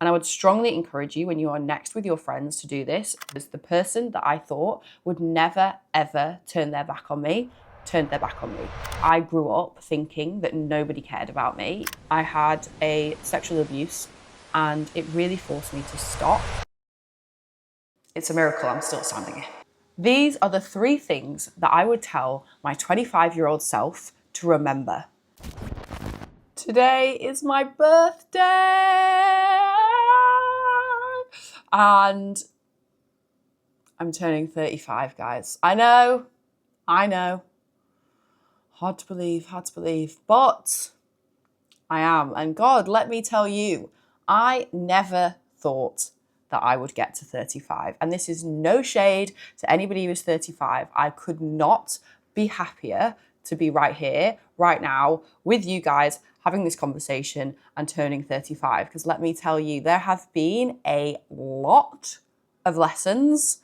And I would strongly encourage you when you are next with your friends to do this, because the person that I thought would never, ever turn their back on me, turned their back on me. I grew up thinking that nobody cared about me. I had a sexual abuse and it really forced me to stop. It's a miracle I'm still standing here. These are the 3 things that I would tell my 25-year-old self to remember. Today is my birthday and I'm turning 35, guys. I know. Hard to believe, but I am. And God, let me tell you, I never thought that I would get to 35. And this is no shade to anybody who's 35. I could not be happier to be right here, right now, with you guys, having this conversation and turning 35. Because let me tell you, there have been a lot of lessons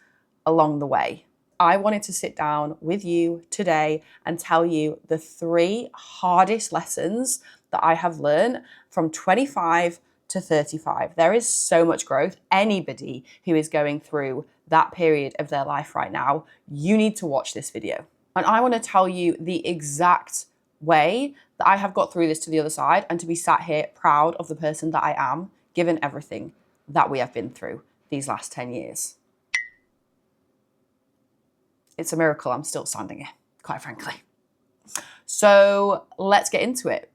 along the way. I wanted to sit down with you today and tell you the 3 hardest lessons that I have learned from 25 to 35. There is so much growth. Anybody who is going through that period of their life right now, you need to watch this video. And I want to tell you the exact way that I have got through this to the other side and to be sat here proud of the person that I am, given everything that we have been through these last 10 years. It's a miracle I'm still standing here, quite frankly. So let's get into it.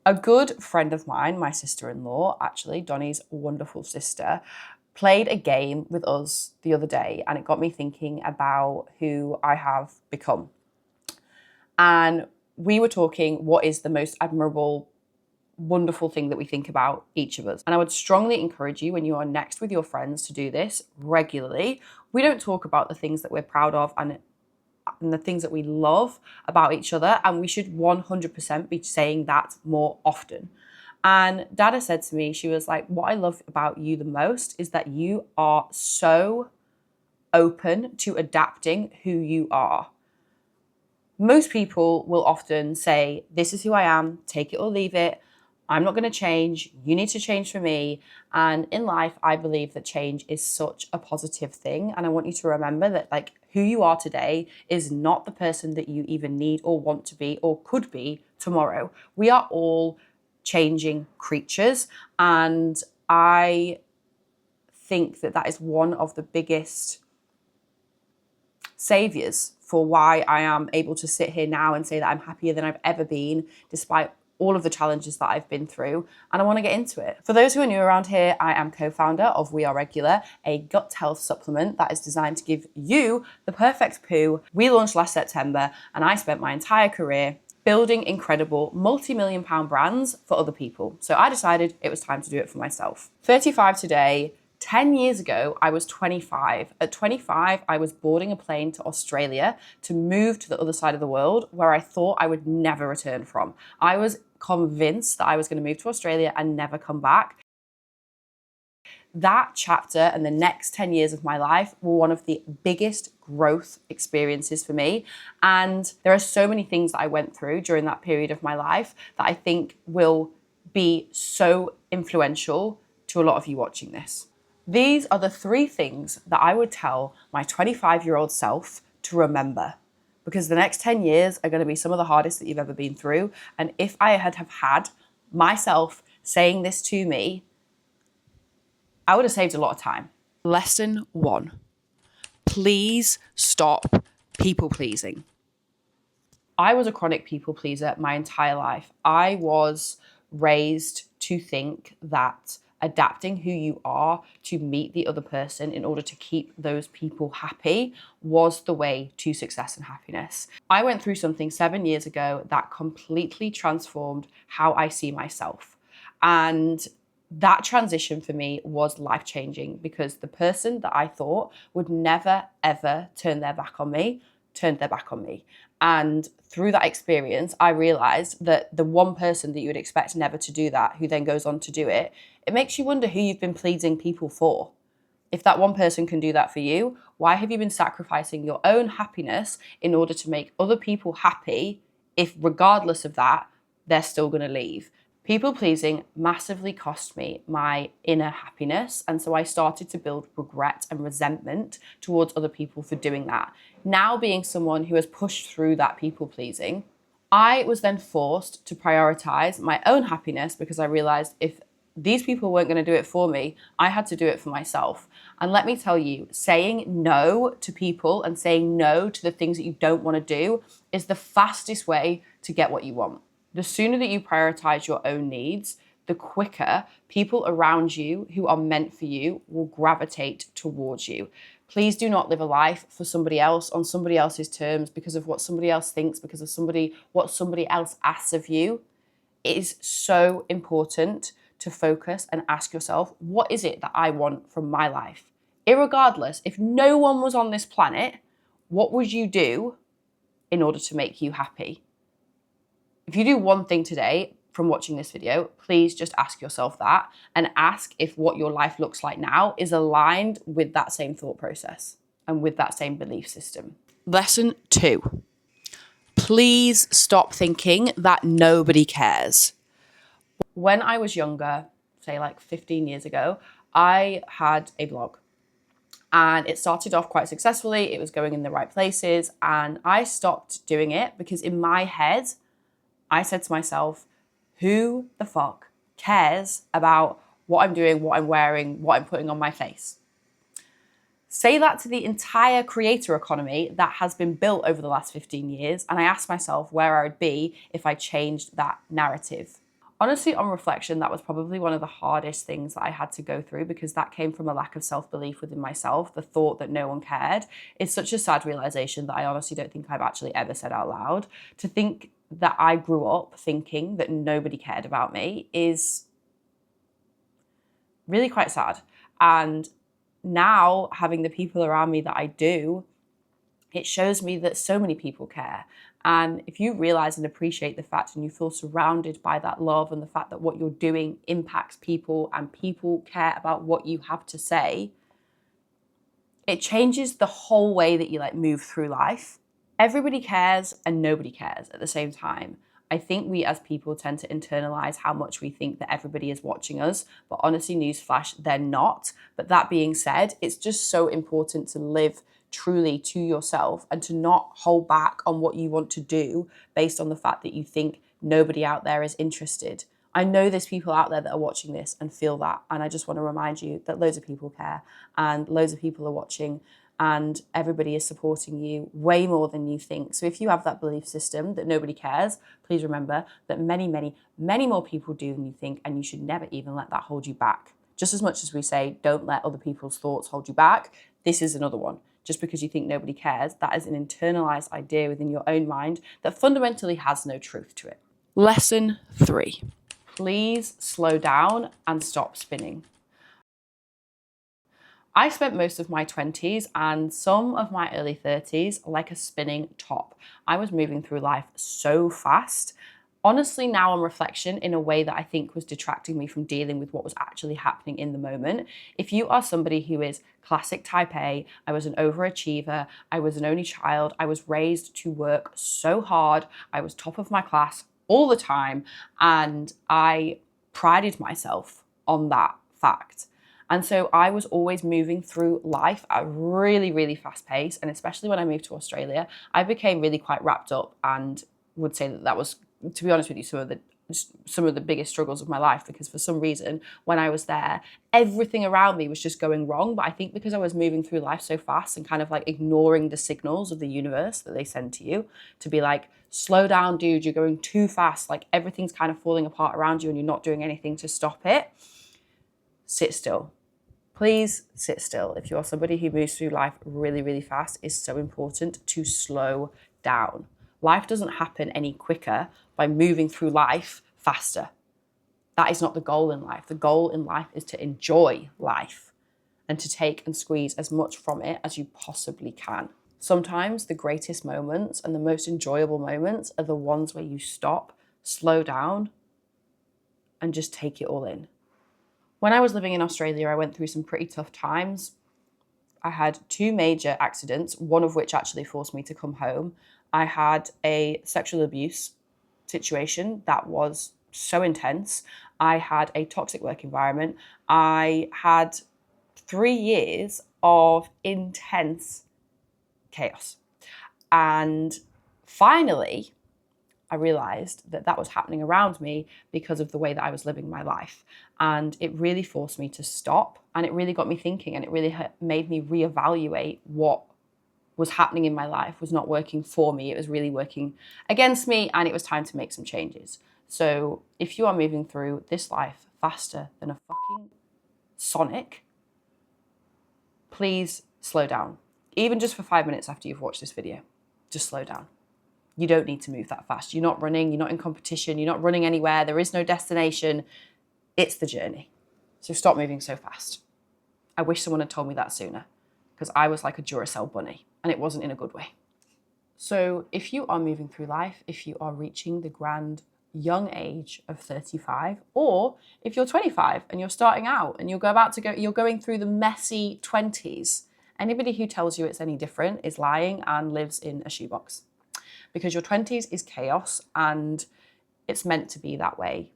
A good friend of mine, my sister-in-law, actually, Donnie's wonderful sister, played a game with us the other day, and it got me thinking about who I have become. And we were talking, what is the most admirable, wonderful thing that we think about each of us? And I would strongly encourage you when you are next with your friends to do this regularly. We don't talk about the things that we're proud of and the things that we love about each other, and we should 100% be saying that more often. And Dada said to me, she was like, what I love about you the most is that you are so open to adapting who you are. Most people will often say, this is who I am, take it or leave it. I'm not going to change. You need to change for me. And in life, I believe that change is such a positive thing. And I want you to remember that, like, who you are today is not the person that you even need or want to be or could be tomorrow. We are all changing creatures. And I think that that is one of the biggest saviors for why I am able to sit here now and say that I'm happier than I've ever been, despite all of the challenges that I've been through, and I want to get into it. For those who are new around here, I am co-founder of We Are Regular, a gut health supplement that is designed to give you the perfect poo. We launched last September, and I spent my entire career building incredible multi-million-pound brands for other people. So I decided it was time to do it for myself. 35 today. 10 years ago, I was 25. At 25, I was boarding a plane to Australia to move to the other side of the world where I thought I would never return from. I was convinced that I was going to move to Australia and never come back. That chapter and the next 10 years of my life were one of the biggest growth experiences for me. And there are so many things that I went through during that period of my life that I think will be so influential to a lot of you watching this. These are the 3 things that I would tell my 25-year-old self to remember, because the next 10 years are going to be some of the hardest that you've ever been through. And if I had had myself saying this to me, I would have saved a lot of time. Lesson 1, please stop people pleasing. I was a chronic people pleaser my entire life. I was raised to think that adapting who you are to meet the other person in order to keep those people happy was the way to success and happiness. I went through something 7 years ago that completely transformed how I see myself. And that transition for me was life-changing, because the person that I thought would never, ever turn their back on me, turned their back on me. And through that experience, I realized that the one person that you would expect never to do that, who then goes on to do it, it makes you wonder who you've been pleasing people for. If that one person can do that for you, why have you been sacrificing your own happiness in order to make other people happy if, regardless of that, they're still going to leave? People pleasing massively cost me my inner happiness. And so I started to build regret and resentment towards other people for doing that. Now, being someone who has pushed through that people pleasing, I was then forced to prioritize my own happiness because I realized if these people weren't going to do it for me, I had to do it for myself. And let me tell you, saying no to people and saying no to the things that you don't want to do is the fastest way to get what you want. The sooner that you prioritize your own needs, the quicker people around you who are meant for you will gravitate towards you. Please do not live a life for somebody else on somebody else's terms because of what somebody else thinks, because of what somebody else asks of you. It is so important to focus and ask yourself, what is it that I want from my life? Irregardless, if no one was on this planet, what would you do in order to make you happy? If you do one thing today from watching this video, please just ask yourself that and ask if what your life looks like now is aligned with that same thought process and with that same belief system. Lesson 2. Please stop thinking that nobody cares. When I was younger, say like 15 years ago, I had a blog and it started off quite successfully. It was going in the right places and I stopped doing it because in my head, I said to myself, who the fuck cares about what I'm doing, what I'm wearing, what I'm putting on my face? Say that to the entire creator economy that has been built over the last 15 years. And I asked myself where I would be if I changed that narrative. Honestly, on reflection, that was probably one of the hardest things that I had to go through because that came from a lack of self-belief within myself. The thought that no one cared. It's such a sad realization that I honestly don't think I've actually ever said out loud. To think that I grew up thinking that nobody cared about me is really quite sad. And now having the people around me that I do, it shows me that so many people care. And if you realize and appreciate the fact and you feel surrounded by that love and the fact that what you're doing impacts people and people care about what you have to say, it changes the whole way that you move through life. Everybody cares and nobody cares at the same time. I think we as people tend to internalize how much we think that everybody is watching us, but honestly, newsflash, they're not. But that being said, it's just so important to live truly to yourself and to not hold back on what you want to do based on the fact that you think nobody out there is interested. I know there's people out there that are watching this and feel that. And I just want to remind you that loads of people care and loads of people are watching and everybody is supporting you way more than you think. So if you have that belief system that nobody cares, please remember that many, many, many more people do than you think, and you should never even let that hold you back. Just as much as we say, don't let other people's thoughts hold you back, this is another one. Just because you think nobody cares, that is an internalized idea within your own mind that fundamentally has no truth to it. Lesson 3. Please slow down and stop spinning. I spent most of my 20s and some of my early 30s like a spinning top. I was moving through life so fast. Honestly, now on reflection, in a way that I think was detracting me from dealing with what was actually happening in the moment. If you are somebody who is classic type A, I was an overachiever, I was an only child, I was raised to work so hard, I was top of my class all the time, and I prided myself on that fact. And so I was always moving through life at a really, really fast pace. And especially when I moved to Australia, I became really quite wrapped up and would say that was, to be honest with you, some of the biggest struggles of my life, because for some reason, when I was there, everything around me was just going wrong. But I think because I was moving through life so fast and kind of ignoring the signals of the universe that they send to you to be like, slow down, dude, you're going too fast. Everything's kind of falling apart around you and you're not doing anything to stop it. Sit still. Please sit still. If you're somebody who moves through life really, really fast, it's so important to slow down. Life doesn't happen any quicker by moving through life faster. That is not the goal in life. The goal in life is to enjoy life and to take and squeeze as much from it as you possibly can. Sometimes the greatest moments and the most enjoyable moments are the ones where you stop, slow down, and just take it all in. When I was living in Australia, I went through some pretty tough times. I had 2 major accidents, one of which actually forced me to come home. I had a sexual abuse situation that was so intense. I had a toxic work environment. I had 3 years of intense chaos. And finally, I realized that that was happening around me because of the way that I was living my life. And it really forced me to stop, and it really got me thinking, and it really made me reevaluate what was happening in my life was not working for me. It was really working against me, and it was time to make some changes. So if you are moving through this life faster than a fucking Sonic, please slow down. Even just for 5 minutes after you've watched this video, just slow down. You don't need to move that fast. You're not running, you're not in competition, you're not running anywhere. There is no destination. It's the journey. So stop moving so fast. I wish someone had told me that sooner, because I was like a Duracell bunny, and it wasn't in a good way. So if you are moving through life, if you are reaching the grand young age of 35, or if you're 25 and you're starting out and you're going through the messy 20s, anybody who tells you it's any different is lying and lives in a shoebox. Because your 20s is chaos, and it's meant to be that way.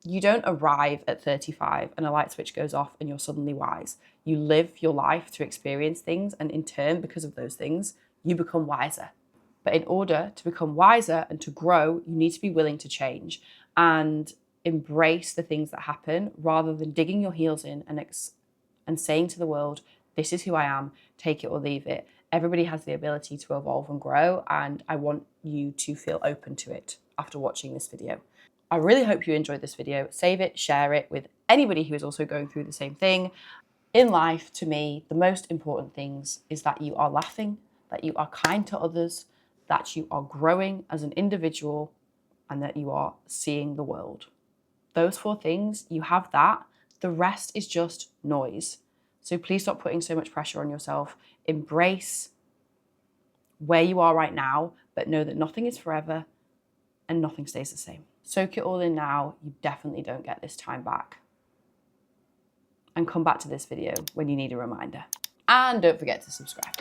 You don't arrive at 35 and a light switch goes off and you're suddenly wise. You live your life to experience things, and in turn, because of those things, you become wiser. But in order to become wiser and to grow, you need to be willing to change and embrace the things that happen, rather than digging your heels in and saying to the world, this is who I am, take it or leave it. Everybody has the ability to evolve and grow, and I want you to feel open to it after watching this video. I really hope you enjoyed this video. Save it, share it with anybody who is also going through the same thing. In life, to me, the most important things is that you are laughing, that you are kind to others, that you are growing as an individual, and that you are seeing the world. Those 4 things, you have that. The rest is just noise. So please stop putting so much pressure on yourself. Embrace where you are right now, but know that nothing is forever and nothing stays the same. Soak it all in now. You definitely don't get this time back. And come back to this video when you need a reminder. And don't forget to subscribe.